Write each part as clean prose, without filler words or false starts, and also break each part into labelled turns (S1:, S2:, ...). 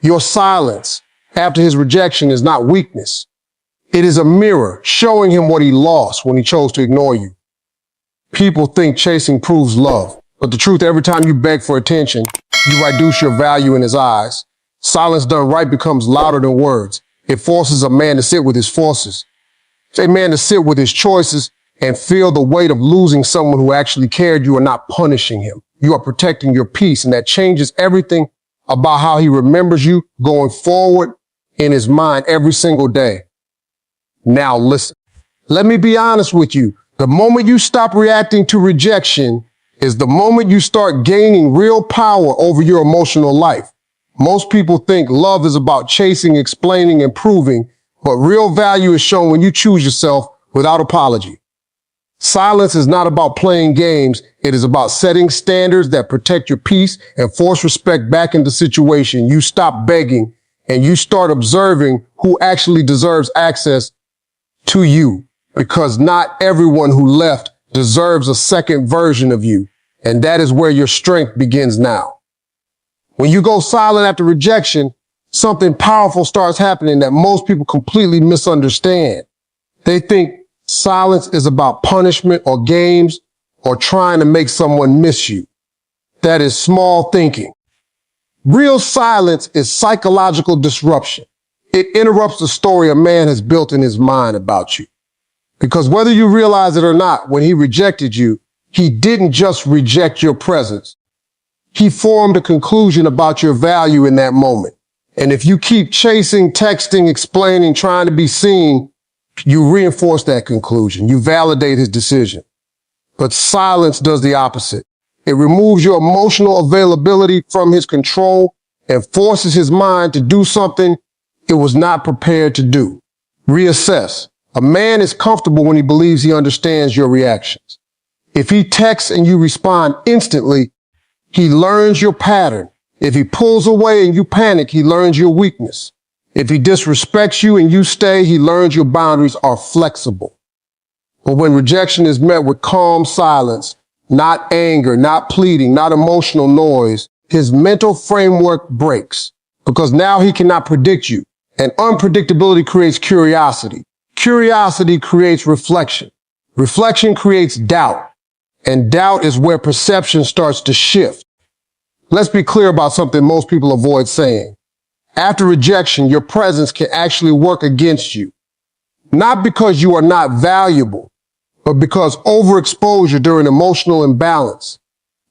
S1: Your silence after his rejection is not weakness. It is a mirror showing him what he lost when he chose to ignore you. People think chasing proves love, but the truth, every time you beg for attention, you reduce your value in his eyes. Silence done right becomes louder than words. It forces a man to sit with his forces. A man to sit with his choices and feel the weight of losing someone who actually cared. You are not punishing him. You are protecting your peace, and that changes everything about how he remembers you going forward in his mind every single day. Now listen, let me be honest with you. The moment you stop reacting to rejection is the moment you start gaining real power over your emotional life. Most people think love is about chasing, explaining, and proving, but real value is shown when you choose yourself without apology. Silence is not about playing games. It is about setting standards that protect your peace and force respect back into the situation. You stop begging and you start observing who actually deserves access to you, because not everyone who left deserves a second version of you. And that is where your strength begins now. When you go silent after rejection, something powerful starts happening that most people completely misunderstand. They think silence is about punishment or games or trying to make someone miss you. That is small thinking. Real silence is psychological disruption. It interrupts the story a man has built in his mind about you. Because whether you realize it or not, when he rejected you, he didn't just reject your presence. He formed a conclusion about your value in that moment. And if you keep chasing, texting, explaining, trying to be seen, you reinforce that conclusion. You validate his decision. But silence does the opposite. It removes your emotional availability from his control and forces his mind to do something it was not prepared to do. Reassess. A man is comfortable when he believes he understands your reactions. If he texts and you respond instantly, he learns your pattern. If he pulls away and you panic, he learns your weakness. If he disrespects you and you stay, he learns your boundaries are flexible. But when rejection is met with calm silence, not anger, not pleading, not emotional noise, his mental framework breaks because now he cannot predict you. And unpredictability creates curiosity. Curiosity creates reflection. Reflection creates doubt. And doubt is where perception starts to shift. Let's be clear about something most people avoid saying. After rejection, your presence can actually work against you. Not because you are not valuable, but because overexposure during emotional imbalance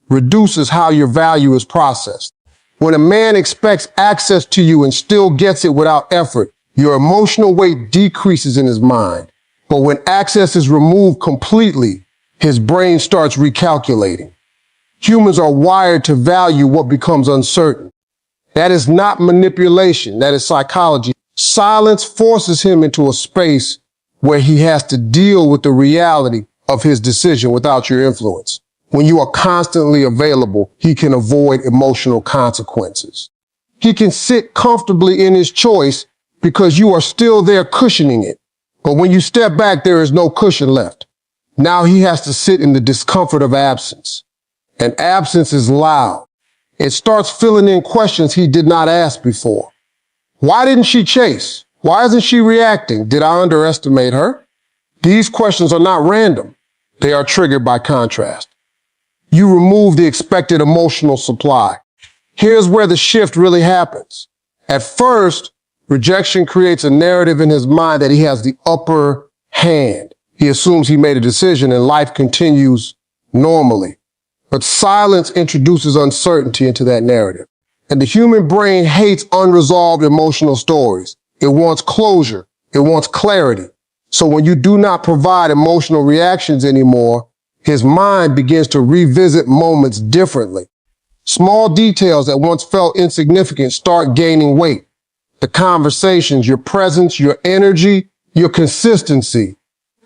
S1: reduces how your value is processed. When a man expects access to you and still gets it without effort, your emotional weight decreases in his mind. But when access is removed completely, his brain starts recalculating. Humans are wired to value what becomes uncertain. That is not manipulation. That is psychology. Silence forces him into a space where he has to deal with the reality of his decision without your influence. When you are constantly available, he can avoid emotional consequences. He can sit comfortably in his choice because you are still there cushioning it. But when you step back, there is no cushion left. Now he has to sit in the discomfort of absence. And absence is loud. It starts filling in questions he did not ask before. Why didn't she chase? Why isn't she reacting? Did I underestimate her? These questions are not random. They are triggered by contrast. You remove the expected emotional supply. Here's where the shift really happens. At first, rejection creates a narrative in his mind that he has the upper hand. He assumes he made a decision and life continues normally. But silence introduces uncertainty into that narrative. And the human brain hates unresolved emotional stories. It wants closure. It wants clarity. So when you do not provide emotional reactions anymore, his mind begins to revisit moments differently. Small details that once felt insignificant start gaining weight. The conversations, your presence, your energy, your consistency.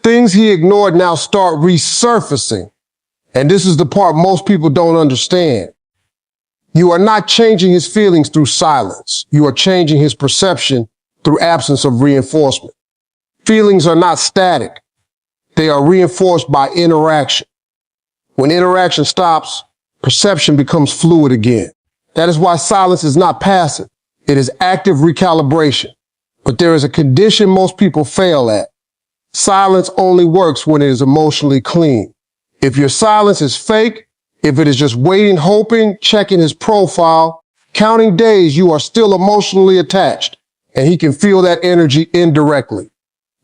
S1: Things he ignored now start resurfacing. And this is the part most people don't understand. You are not changing his feelings through silence. You are changing his perception through absence of reinforcement. Feelings are not static. They are reinforced by interaction. When interaction stops, perception becomes fluid again. That is why silence is not passive. It is active recalibration. But there is a condition most people fail at. Silence only works when it is emotionally clean. If your silence is fake, if it is just waiting, hoping, checking his profile, counting days, you are still emotionally attached, and he can feel that energy indirectly.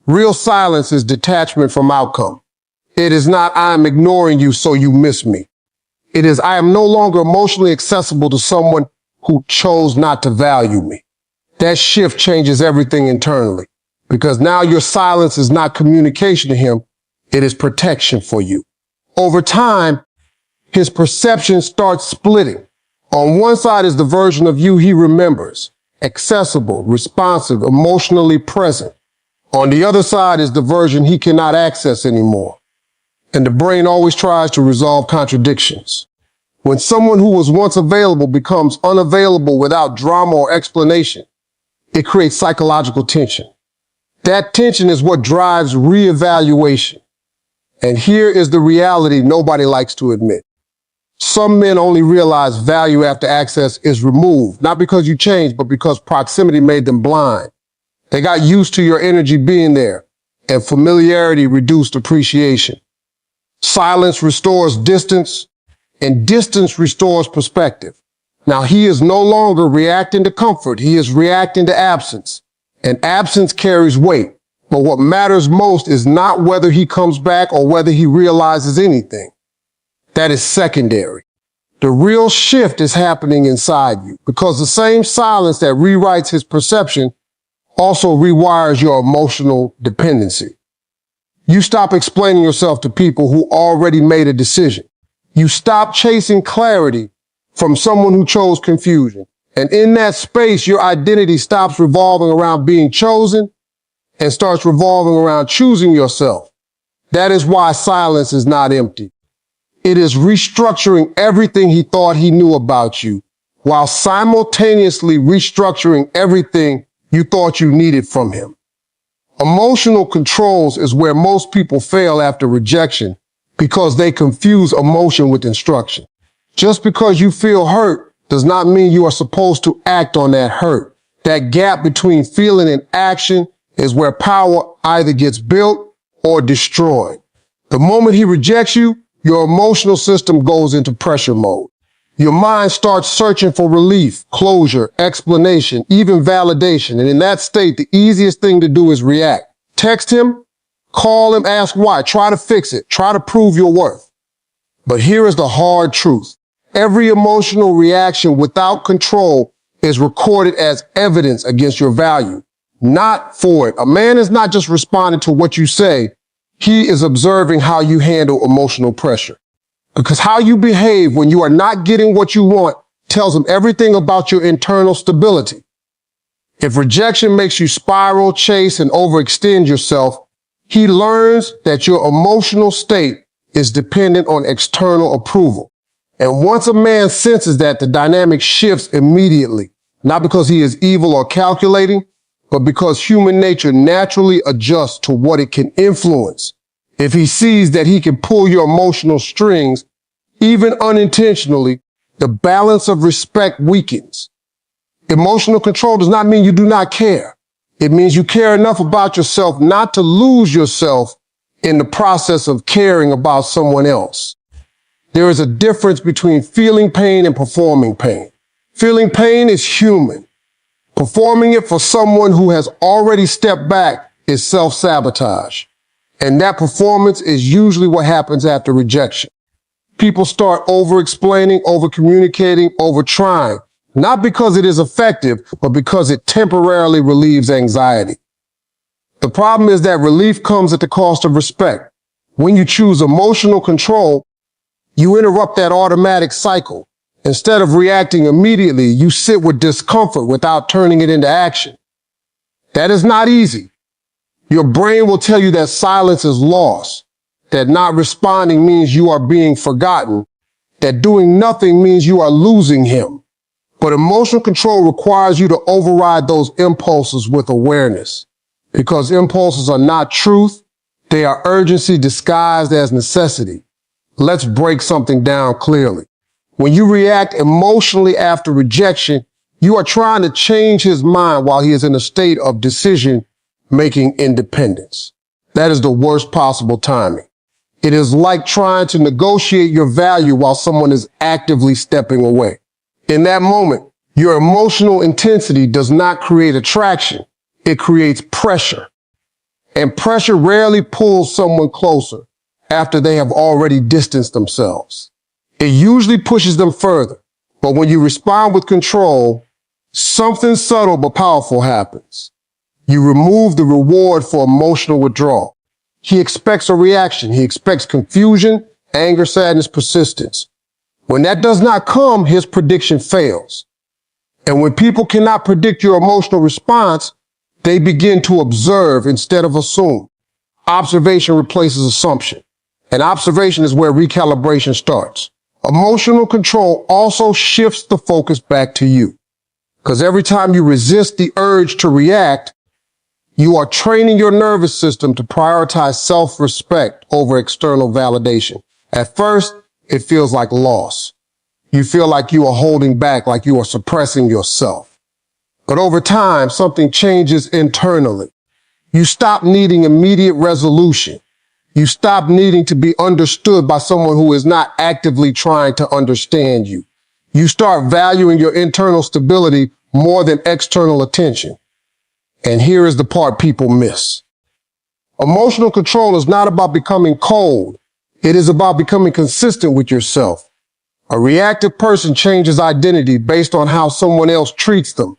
S1: Real silence is detachment from outcome. It is not, I am ignoring you so you miss me. It is, I am no longer emotionally accessible to someone who chose not to value me. That shift changes everything internally, because now your silence is not communication to him, it is protection for you. Over time, his perception starts splitting. On one side is the version of you he remembers, accessible, responsive, emotionally present. On the other side is the version he cannot access anymore. And the brain always tries to resolve contradictions. When someone who was once available becomes unavailable without drama or explanation, it creates psychological tension. That tension is what drives reevaluation. And here is the reality nobody likes to admit. Some men only realize value after access is removed, not because you changed, but because proximity made them blind. They got used to your energy being there, and familiarity reduced appreciation. Silence restores distance, and distance restores perspective. Now he is no longer reacting to comfort, he is reacting to absence. And absence carries weight. But what matters most is not whether he comes back or whether he realizes anything. That is secondary. The real shift is happening inside you, because the same silence that rewrites his perception also rewires your emotional dependency. You stop explaining yourself to people who already made a decision. You stop chasing clarity from someone who chose confusion. And in that space, your identity stops revolving around being chosen and starts revolving around choosing yourself. That is why silence is not empty. It is restructuring everything he thought he knew about you, while simultaneously restructuring everything you thought you needed from him. Emotional controls is where most people fail after rejection, because they confuse emotion with instruction. Just because you feel hurt does not mean you are supposed to act on that hurt. That gap between feeling and action is where power either gets built or destroyed. The moment he rejects you, your emotional system goes into pressure mode. Your mind starts searching for relief, closure, explanation, even validation. And in that state, the easiest thing to do is react. Text him, call him, ask why, try to fix it, try to prove your worth. But here is the hard truth. Every emotional reaction without control is recorded as evidence against your value, not for it. A man is not just responding to what you say. He is observing how you handle emotional pressure. Because how you behave when you are not getting what you want tells him everything about your internal stability. If rejection makes you spiral, chase, and overextend yourself, he learns that your emotional state is dependent on external approval. And once a man senses that, the dynamic shifts immediately, not because he is evil or calculating, but because human nature naturally adjusts to what it can influence. If he sees that he can pull your emotional strings, even unintentionally, the balance of respect weakens. Emotional control does not mean you do not care. It means you care enough about yourself not to lose yourself in the process of caring about someone else. There is a difference between feeling pain and performing pain. Feeling pain is human. Performing it for someone who has already stepped back is self-sabotage. And that performance is usually what happens after rejection. People start over-explaining, over-communicating, over-trying, not because it is effective, but because it temporarily relieves anxiety. The problem is that relief comes at the cost of respect. When you choose emotional control, you interrupt that automatic cycle. Instead of reacting immediately, you sit with discomfort without turning it into action. That is not easy. Your brain will tell you that silence is loss, that not responding means you are being forgotten, that doing nothing means you are losing him. But emotional control requires you to override those impulses with awareness, because impulses are not truth. They are urgency disguised as necessity. Let's break something down clearly. When you react emotionally after rejection, You are trying to change his mind while he is in a state of decision-making independence. That is the worst possible timing. It is like trying to negotiate your value while someone is actively stepping away. In that moment, your emotional intensity does not create attraction. It creates pressure. And pressure rarely pulls someone closer after they have already distanced themselves. It usually pushes them further. But when you respond with control, something subtle but powerful happens. You remove the reward for emotional withdrawal. He expects a reaction. He expects confusion, anger, sadness, persistence. When that does not come, his prediction fails. And when people cannot predict your emotional response, they begin to observe instead of assume. Observation replaces assumption. And observation is where recalibration starts. Emotional control also shifts the focus back to you. Because every time you resist the urge to react, you are training your nervous system to prioritize self-respect over external validation. At first, it feels like loss. You feel like you are holding back, like you are suppressing yourself. But over time, something changes internally. You stop needing immediate resolution. You stop needing to be understood by someone who is not actively trying to understand you. You start valuing your internal stability more than external attention. And here is the part people miss. Emotional control is not about becoming cold. It is about becoming consistent with yourself. A reactive person changes identity based on how someone else treats them.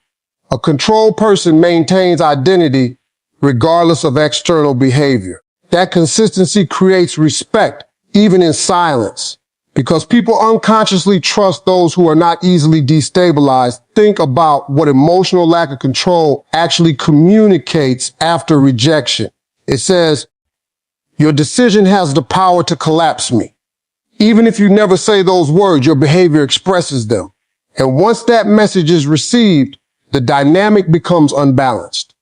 S1: A controlled person maintains identity regardless of external behavior. That consistency creates respect, even in silence. Because people unconsciously trust those who are not easily destabilized. Think about what emotional lack of control actually communicates after rejection. It says, your decision has the power to collapse me. Even if you never say those words, your behavior expresses them. And once that message is received, the dynamic becomes unbalanced.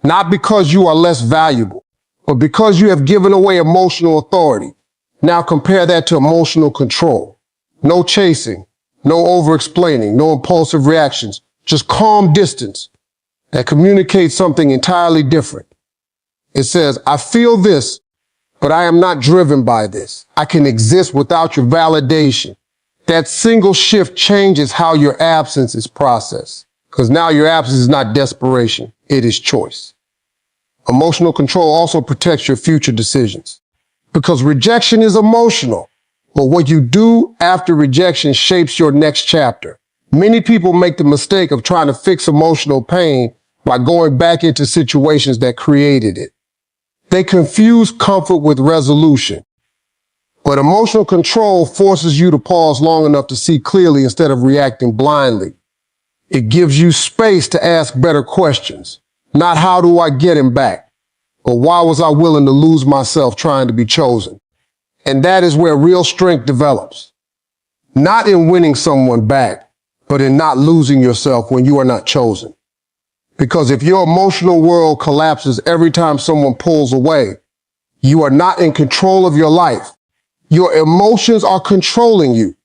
S1: Not because you are less valuable, but because you have given away emotional authority. Now compare that to emotional control. No chasing, no over-explaining, no impulsive reactions, just calm distance that communicates something entirely different. It says, I feel this, but I am not driven by this. I can exist without your validation. That single shift changes how your absence is processed. Because now your absence is not desperation, it is choice. Emotional control also protects your future decisions. Because rejection is emotional, but what you do after rejection shapes your next chapter. Many people make the mistake of trying to fix emotional pain by going back into situations that created it. They confuse comfort with resolution. But emotional control forces you to pause long enough to see clearly instead of reacting blindly. It gives you space to ask better questions. Not how do I get him back, but why was I willing to lose myself trying to be chosen? And that is where real strength develops. Not in winning someone back, but in not losing yourself when you are not chosen. Because if your emotional world collapses every time someone pulls away, you are not in control of your life. Your emotions are controlling you.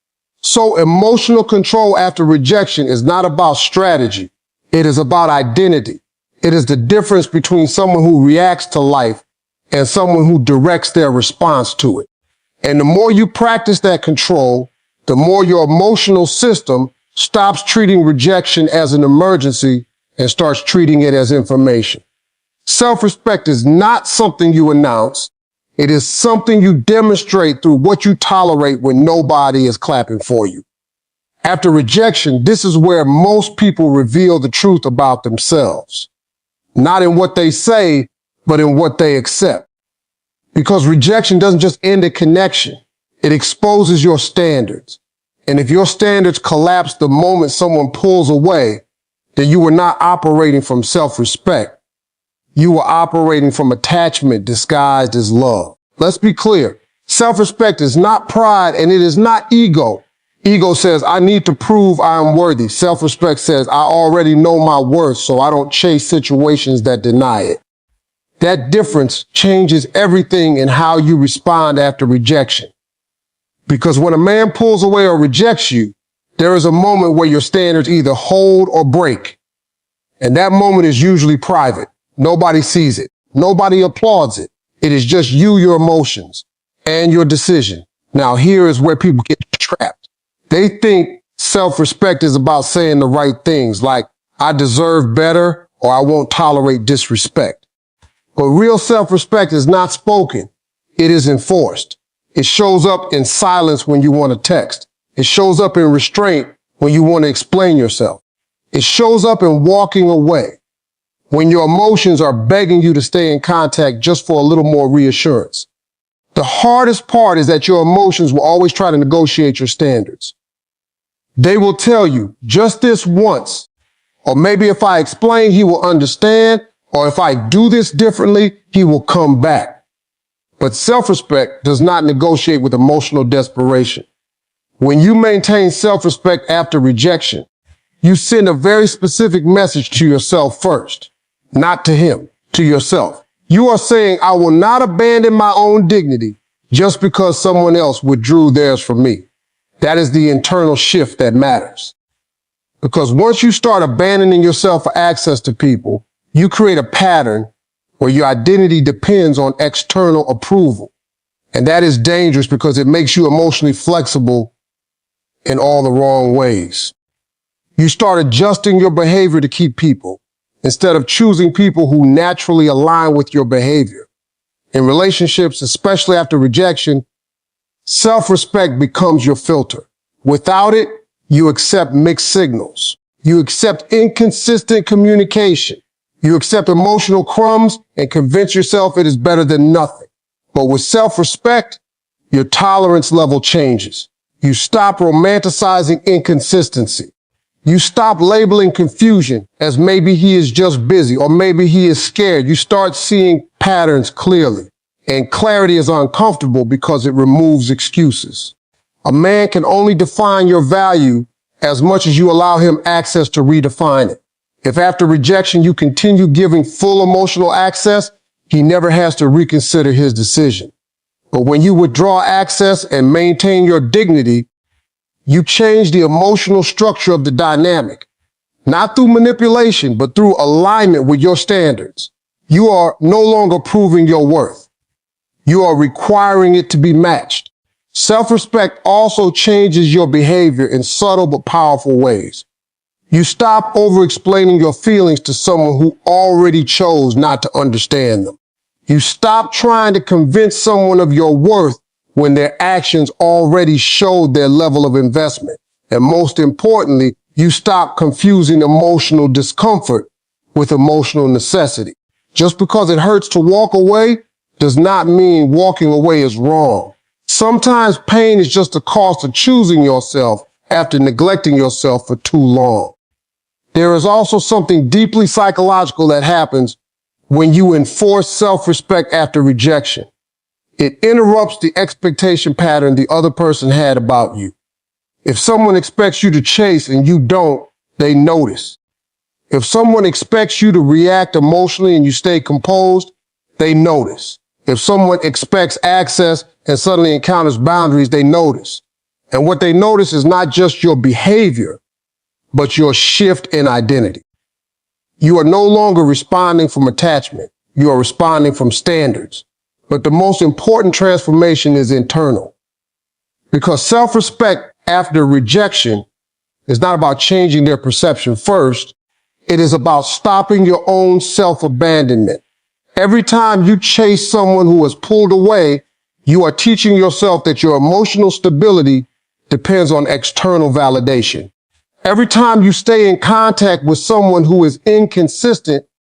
S1: So emotional control after rejection is not about strategy. It is about identity. It is the difference between someone who reacts to life and someone who directs their response to it. And the more you practice that control, the more your emotional system stops treating rejection as an emergency and starts treating it as information. Self-respect is not something you announce. It is something you demonstrate through what you tolerate when nobody is clapping for you. After rejection, this is where most people reveal the truth about themselves. Not in what they say, but in what they accept. Because rejection doesn't just end a connection. It exposes your standards. And if your standards collapse the moment someone pulls away, then you were not operating from self-respect. You were operating from attachment disguised as love. Let's be clear. Self-respect is not pride and it is not ego. Ego says, I need to prove I am worthy. Self-respect says, I already know my worth, so I don't chase situations that deny it. That difference changes everything in how you respond after rejection. Because when a man pulls away or rejects you, There is a moment where your standards either hold or break. And that moment is usually private. Nobody sees it. Nobody applauds it. It is just you, your emotions, and your decision. Now, here is where people get trapped. They think self-respect is about saying the right things, like, I deserve better or I won't tolerate disrespect. But real self-respect is not spoken. It is enforced. It shows up in silence when you want to text. It shows up in restraint when you want to explain yourself. It shows up in walking away, when your emotions are begging you to stay in contact just for a little more reassurance. The hardest part is that your emotions will always try to negotiate your standards. They will tell you, just this once, or maybe if I explain, he will understand, or if I do this differently, he will come back. But self-respect does not negotiate with emotional desperation. When you maintain self-respect after rejection, you send a very specific message to yourself first, not to him, to yourself. You are saying, I will not abandon my own dignity just because someone else withdrew theirs from me. That is the internal shift that matters. Because once you start abandoning yourself for access to people, you create a pattern where your identity depends on external approval. And that is dangerous because it makes you emotionally flexible in all the wrong ways. You start adjusting your behavior to keep people instead of choosing people who naturally align with your behavior. In relationships, especially after rejection, self-respect becomes your filter. Without it, you accept mixed signals. You accept inconsistent communication. You accept emotional crumbs and convince yourself it is better than nothing. But with self-respect, your tolerance level changes. You stop romanticizing inconsistency. You stop labeling confusion as maybe he is just busy or maybe he is scared. You start seeing patterns clearly. And clarity is uncomfortable because it removes excuses. A man can only define your value as much as you allow him access to redefine it. If after rejection you continue giving full emotional access, he never has to reconsider his decision. But when you withdraw access and maintain your dignity, you change the emotional structure of the dynamic, not through manipulation, but through alignment with your standards. You are no longer proving your worth. You are requiring it to be matched. Self-respect also changes your behavior in subtle but powerful ways. You stop over-explaining your feelings to someone who already chose not to understand them. You stop trying to convince someone of your worth when their actions already showed their level of investment. And most importantly, you stop confusing emotional discomfort with emotional necessity. Just because it hurts to walk away does not mean walking away is wrong. Sometimes pain is just the cost of choosing yourself after neglecting yourself for too long. There is also something deeply psychological that happens when you enforce self-respect after rejection. It interrupts the expectation pattern the other person had about you. If someone expects you to chase and you don't, they notice. If someone expects you to react emotionally and you stay composed, they notice. If someone expects access and suddenly encounters boundaries, they notice. And what they notice is not just your behavior, but your shift in identity. You are no longer responding from attachment. You are responding from standards. But the most important transformation is internal. Because self-respect after rejection is not about changing their perception first. It is about stopping your own self-abandonment. Every time you chase someone who has pulled away, you are teaching yourself that your emotional stability depends on external validation. Every time you stay in contact with someone who is inconsistent,